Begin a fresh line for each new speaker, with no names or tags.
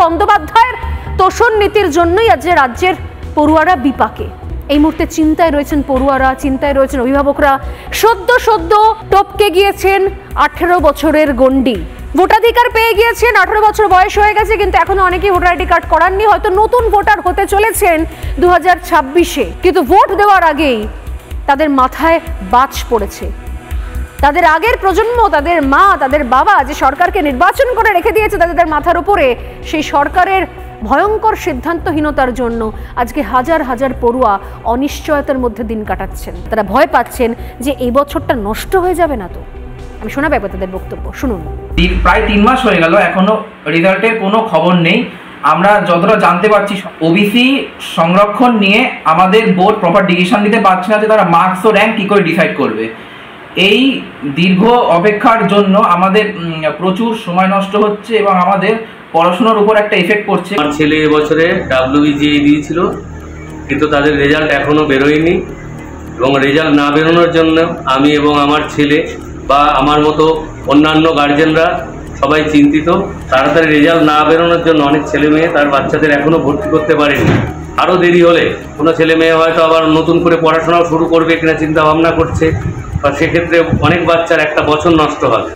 বন্দ্যোপাধ্যায়ের তোষণ নীতির জন্যই আজ রাজ্যের পড়ুয়ারা বিপাকে। এই মুহূর্তে চিন্তায় রয়েছেন পড়ুয়ারা, চিন্তায় রয়েছেন অভিভাবকরা। সদ্য টপকে গিয়েছেন 18 বছরের গণ্ডি, ভোটাধিকার পেয়ে গিয়েছেন, 18 বছর বয়স হয়ে গেছে, কিন্তু এখনো অনেকেই ভোটার আইডি কার্ড করাননি। হয়তো নতুন ভোটার হতে চলেছেন 2026-এ, কিন্তু ভোট দেওয়ার আগেই তাদের মাথায় বাজ পড়েছে। তাদের আগের প্রজন্ম, তাদের মা, তাদের বাবা যে সরকারকে নির্বাচন করে রেখে দিয়েছে তাদের মাথার উপরে, সেই সরকারের ভয়ঙ্কর সিদ্ধান্তহীনতার জন্য আজকে হাজার হাজার পড়ুয়া অনিশ্চয়তার মধ্যে দিন কাটাচ্ছেন। তারা ভয় পাচ্ছেন যে এই বছরটা নষ্ট হয়ে যাবে না তো। আমি শোনাবো একবার তাদের বক্তব্য, শুনুন।
প্রায় 3 মাস হয়ে গেল, এখনো রেজাল্টের কোনো খবর নেই। আমরা যতটা জানতে পারছি, ওবিসি সংরক্ষণ নিয়ে আমাদের বোর্ড প্রপার ডিসিশন দিতে পারছে না যে তারা মার্কস ও র্যাঙ্ক কী করে ডিসাইড করবে। এই দীর্ঘ অপেক্ষার জন্য আমাদের প্রচুর সময় নষ্ট হচ্ছে এবং আমাদের পড়াশোনার উপর একটা এফেক্ট পড়ছে।
আমার ছেলে এবছরে WBGE দিয়েছিল, কিন্তু তাদের রেজাল্ট এখনও বেরোয়নি এবং রেজাল্ট না বেরোনোর জন্য আমি এবং আমার ছেলে বা আমার মতো অন্যান্য গার্জেনরা সবাই চিন্তিত। তাড়াতাড়ি রেজাল্ট না বেরোনোর জন্য অনেক ছেলে মেয়ে তার বাচ্চাদের এখনও ভর্তি করতে পারেনি। আরও দেরি হলে কোনো ছেলে মেয়ে হয়তো আবার নতুন করে পড়াশোনাও শুরু করবে কিনা চিন্তা ভাবনা করছে, বা সেক্ষেত্রে অনেক বাচ্চার একটা বছর নষ্ট হয়।